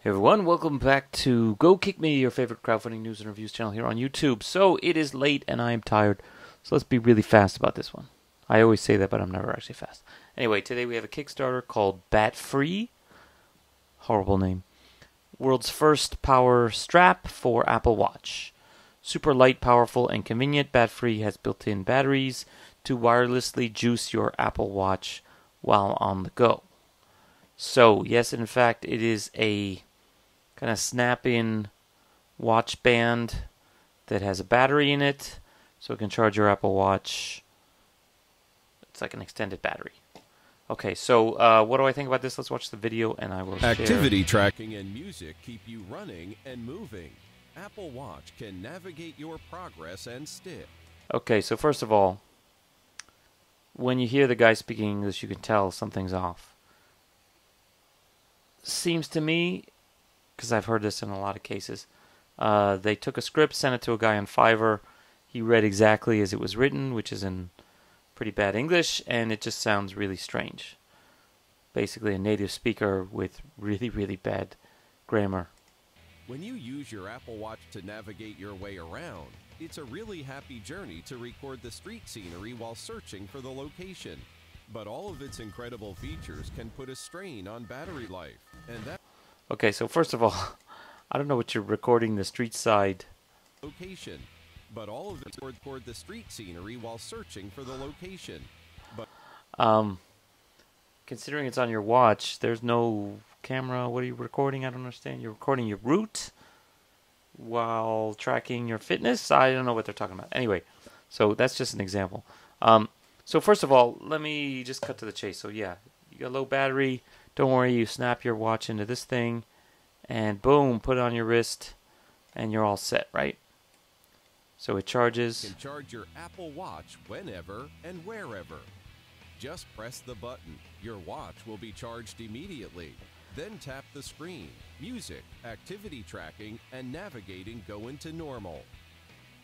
Hey everyone, welcome back to Go Kick Me, your favorite crowdfunding news and reviews channel here on YouTube. So it is late and I am tired, so let's be really fast about this one. I always say that, but I'm never actually fast. Anyway, today we have a Kickstarter called Batfree. Horrible name. World's first power strap for Apple Watch. Super light, powerful, and convenient, Batfree has built-in batteries to wirelessly juice your Apple Watch while on the go. So, yes, in fact, it is a kind of snap-in watch band that has a battery in it, so it can charge your Apple Watch. It's like an extended battery. Okay, so what do I think about this? Let's watch the video and I will share. Activity tracking and music keep you running and moving. Apple Watch can navigate your progress and stick. Okay, so first of all, when you hear the guy speaking English, you can tell something's off. Seems to me, because I've heard this in a lot of cases, they took a script, sent it to a guy on Fiverr. He read exactly as it was written, which is in pretty bad English, and it just sounds really strange. Basically a native speaker with really, really bad grammar. When you use your Apple Watch to navigate your way around, it's a really happy journey to record the street scenery while searching for the location. But all of its incredible features can put a strain on battery life, and that Okay, so first of all, I don't know what you're recording the street side. Location. But all of it record the street scenery while searching for the location. But Considering it's on your watch, there's no camera. What are you recording? I don't understand. You're recording your route while tracking your fitness? I don't know what they're talking about. Anyway, so that's just an example. So first of all, let me just cut to the chase. So yeah, you got low battery. Don't worry, you snap your watch into this thing, and boom, put it on your wrist, and you're all set, right? So it charges. you can charge your Apple Watch whenever and wherever. Just press the button. Your watch will be charged immediately. Then tap the screen. Music, activity tracking, and navigating go into normal.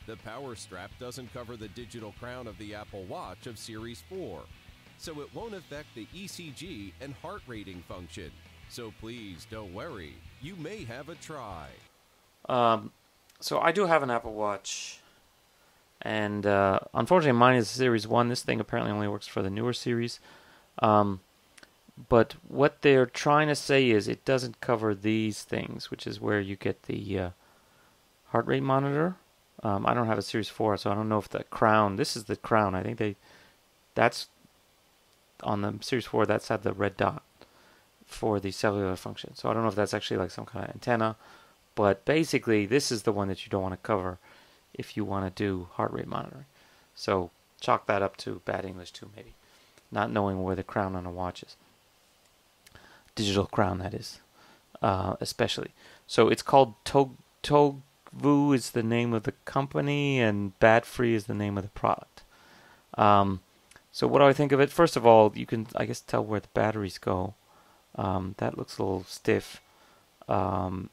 The power strap doesn't cover the digital crown of the Apple Watch of Series 4, so it won't affect the ECG and heart rating function. So please don't worry, you may have a try. So I do have an Apple Watch, and unfortunately mine is Series 1. This thing apparently only works for the newer series. But what they're trying to say is it doesn't cover these things, which is where you get the heart rate monitor. I don't have a Series 4, so I don't know if the crown, this is the crown. I think that's on the Series 4, that's had the red dot for the cellular function. So I don't know if that's actually like some kind of antenna, but basically this is the one that you don't want to cover if you want to do heart rate monitoring. So chalk that up to bad English too, maybe. Not knowing where the crown on a watch is. Digital crown, that is, especially. So it's called Togvu is the name of the company, and Batfree is the name of the product. So what do I think of it? First of all, you can, I guess, tell where the batteries go. That looks a little stiff. And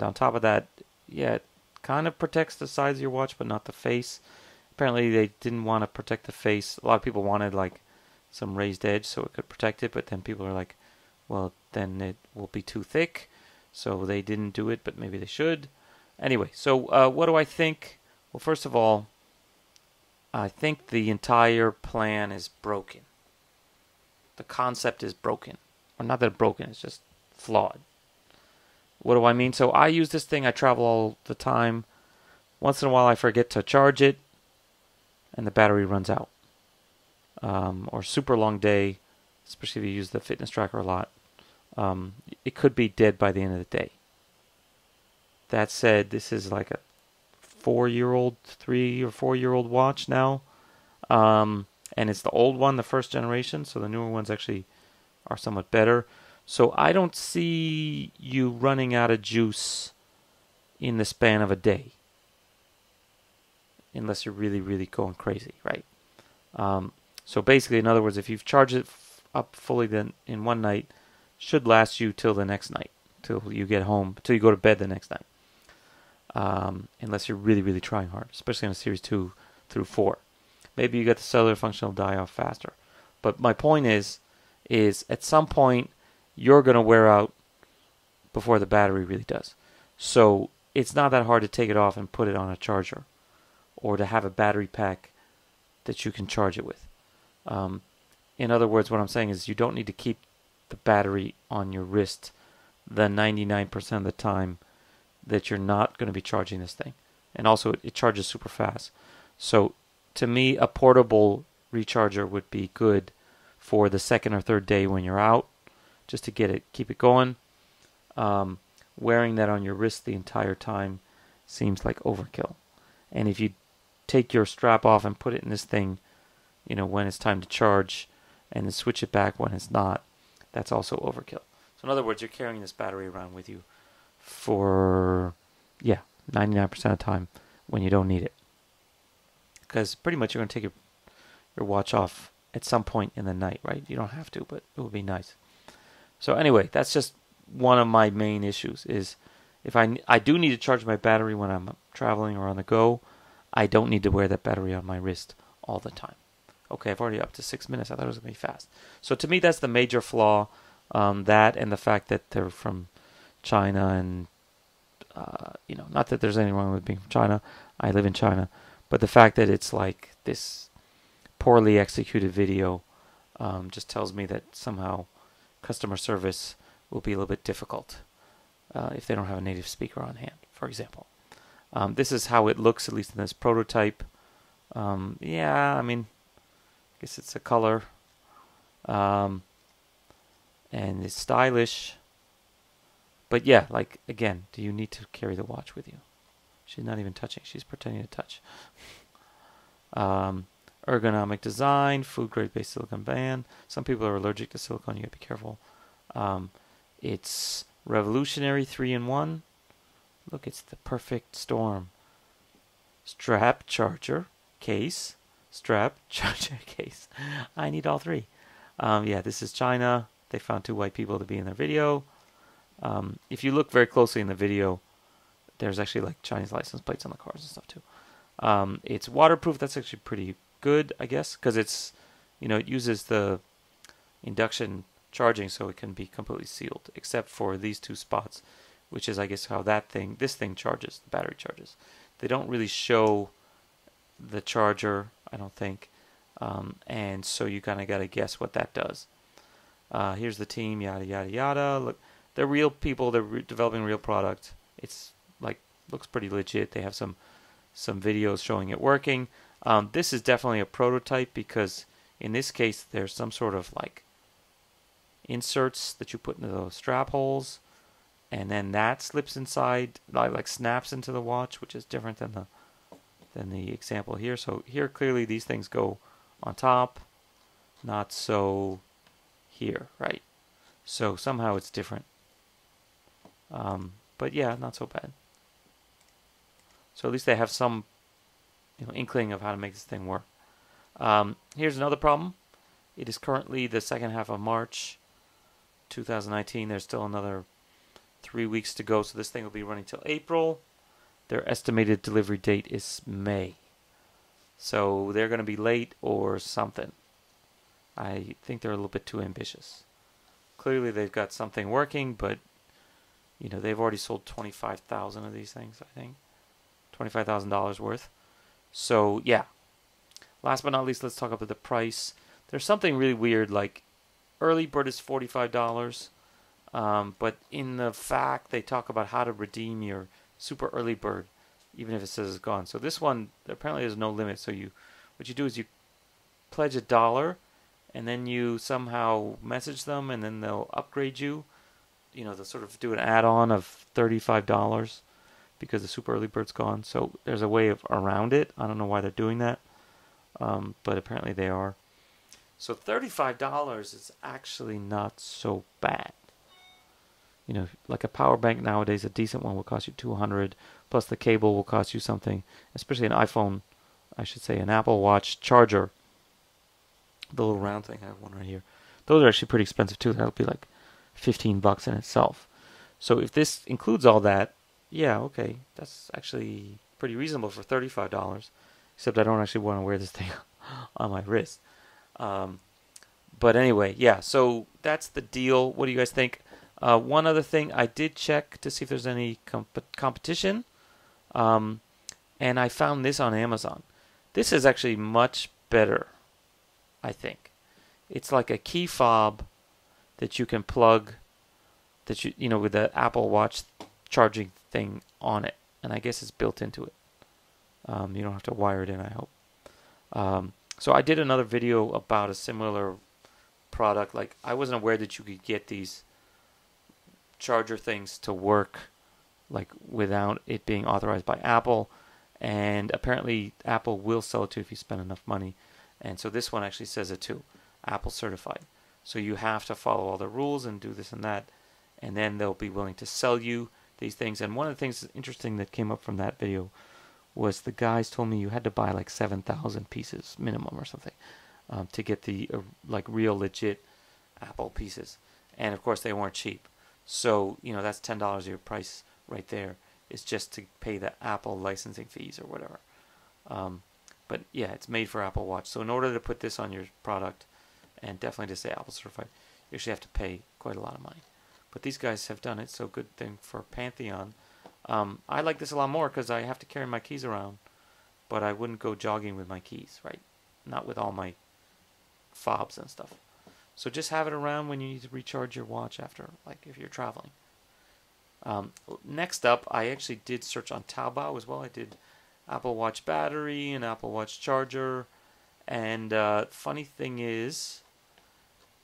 on top of that, yeah, it kind of protects the sides of your watch, but not the face. Apparently they didn't want to protect the face. A lot of people wanted like some raised edge so it could protect it, but then people are like, well, then it will be too thick. So they didn't do it, but maybe they should. Anyway, so what do I think? Well, first of all, I think the entire plan is broken. The concept is broken. Or not that it's broken, it's just flawed. What do I mean? So I use this thing, I travel all the time. Once in a while I forget to charge it, and the battery runs out. Or super long day, especially if you use the fitness tracker a lot. It could be dead by the end of the day. That said, this is like a 4-year-old, 3 or 4-year-old watch now. And it's the old one, the first generation, so the newer ones actually are somewhat better. So I don't see you running out of juice in the span of a day. Unless you're really, really going crazy, right? So basically, in other words, if you've charged it up fully then in one night, should last you till the next night, till you get home, till you go to bed the next night. Unless you're really, really trying hard, especially on a Series 2 through 4. Maybe you get the cellular function will die off faster. But my point is at some point, you're going to wear out before the battery really does. So it's not that hard to take it off and put it on a charger, or to have a battery pack that you can charge it with. In other words, what I'm saying is you don't need to keep the battery on your wrist the 99% of the time that you're not going to be charging this thing. And also it charges super fast. So to me, a portable recharger would be good for the second or third day when you're out, just to keep it going. Wearing that on your wrist the entire time seems like overkill. And if you take your strap off and put it in this thing, when it's time to charge, and then switch it back when it's not, that's also overkill. So in other words, you're carrying this battery around with you for 99% of the time when you don't need it, because pretty much you're going to take your watch off at some point in the night, right? You don't have to, but it would be nice. So anyway, that's just one of my main issues, is if I do need to charge my battery when I'm traveling or on the go, I don't need to wear that battery on my wrist all the time. Okay, I've already up to 6 minutes. I thought it was going to be fast. So to me, that's the major flaw, that and the fact that they're from China, and not that there's anything wrong with being from China. I live in China. But the fact that it's like this poorly executed video just tells me that somehow customer service will be a little bit difficult if they don't have a native speaker on hand, for example. This is how it looks, at least in this prototype. I guess it's a color. And it's stylish. But yeah, again, do you need to carry the watch with you? She's not even touching. She's pretending to touch. Ergonomic design, food grade based silicone band. Some people are allergic to silicone. You gotta be careful. It's revolutionary 3-in-1. Look, it's the perfect storm. Strap, charger, case. Strap, charger, case. I need all three. This is China. They found 2 white people to be in their video. If you look very closely in the video, there's actually Chinese license plates on the cars and stuff too. It's waterproof. That's actually pretty good, I guess, because it's, it uses the induction charging, so it can be completely sealed, except for these 2 spots, which is, I guess, how this thing charges, the battery charges. They don't really show the charger, I don't think, and so you kind of got to guess what that does. Here's the team, yada yada yada. Look, they're real people. They're developing real product. It's looks pretty legit. They have some videos showing it working. This is definitely a prototype, because in this case there's some sort of inserts that you put into those strap holes, and then that slips inside, snaps into the watch, which is different than the example here. So here clearly these things go on top, not so here, right? So somehow it's different. But yeah, not so bad. So at least they have some inkling of how to make this thing work. Here's another problem. It is currently the second half of March 2019. There's still another 3 weeks to go, so this thing will be running till April. Their estimated delivery date is May. So they're going to be late or something. I think they're a little bit too ambitious. Clearly they've got something working, but they've already sold 25,000 of these things, I think. $25,000 worth. So yeah. Last but not least, let's talk about the price. There's something really weird, early bird is $45, but in the fact they talk about how to redeem your super early bird, even if it says it's gone. So this one apparently there's no limit. So what you do is you pledge $1, and then you somehow message them, and then they'll upgrade you. They'll sort of do an add-on of $35 because the super early bird's gone. So there's a way around it. I don't know why they're doing that, but apparently they are. So $35 is actually not so bad. Like a power bank nowadays, a decent one will cost you $200, plus the cable will cost you something, especially an iPhone, I should say, an Apple Watch charger. The little round thing, I have one right here. Those are actually pretty expensive too. That'll be $15 in itself. So if this includes all that, yeah, okay, that's actually pretty reasonable for $35. Except I don't actually want to wear this thing on my wrist. But anyway, yeah, so that's the deal. What do you guys think? One other thing, I did check to see if there's any competition, and I found this on Amazon. This is actually much better, I think. It's like a key fob that you can plug, that with the Apple Watch charging thing on it, and I guess it's built into it. You don't have to wire it in, I hope. So I did another video about a similar product. Like, I wasn't aware that you could get these charger things to work like without it being authorized by Apple, and apparently Apple will sell it to you if you spend enough money. And so this one actually says it too, Apple certified. So you have to follow all the rules and do this and that, and then they'll be willing to sell you these things. And one of the things interesting that came up from that video was the guys told me you had to buy like 7,000 pieces minimum or something to get the like real legit Apple pieces. And of course they weren't cheap. So, that's $10 of your price right there. Is just to pay the Apple licensing fees or whatever. But yeah, it's made for Apple Watch. So in order to put this on your product, and definitely to say Apple certified, you actually have to pay quite a lot of money. But these guys have done it, so good thing for Pantheon. I like this a lot more because I have to carry my keys around, but I wouldn't go jogging with my keys, right? Not with all my fobs and stuff. So just have it around when you need to recharge your watch after, like if you're traveling. Next up, I actually did search on Taobao as well. I did Apple Watch battery and Apple Watch charger. And funny thing is,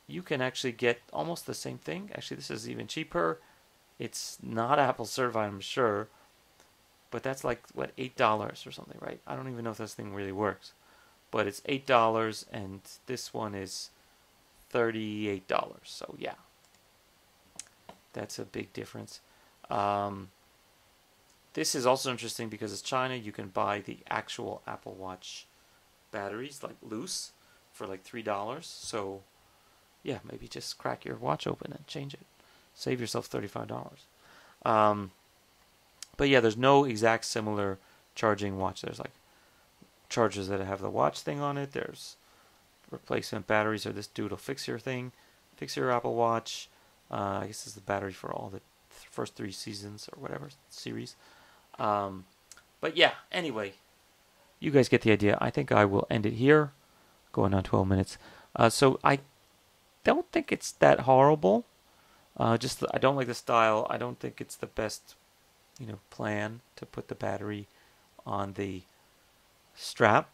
you can actually get almost the same thing. Actually, this is even cheaper. It's not Apple certified, I'm sure. But that's like, what, $8 or something, right? I don't even know if this thing really works. But it's $8, and this one is $38. So, yeah. That's a big difference. This is also interesting because it's China. You can buy the actual Apple Watch batteries, like loose, for like $3. So, yeah, maybe just crack your watch open and change it. Save yourself $35. But yeah, there's no exact similar charging watch. There's like chargers that have the watch thing on it. There's replacement batteries, or this dude will fix your thing, fix your Apple Watch. I guess this is the battery for all the first 3 seasons or whatever series. But yeah, anyway, you guys get the idea. I think I will end it here, going on 12 minutes. So I don't think it's that horrible. Just I don't like the style. I don't think it's the best, plan to put the battery on the strap.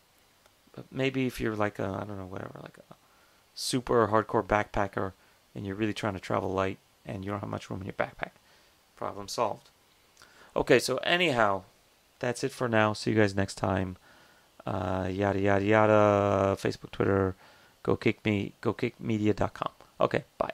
But maybe if you're like I don't know, whatever, like a super hardcore backpacker, and you're really trying to travel light, and you don't have much room in your backpack, problem solved. Okay, so anyhow, that's it for now. See you guys next time. Yada yada yada. Facebook, Twitter. Go kick me. GoKickMedia.com. Okay, bye.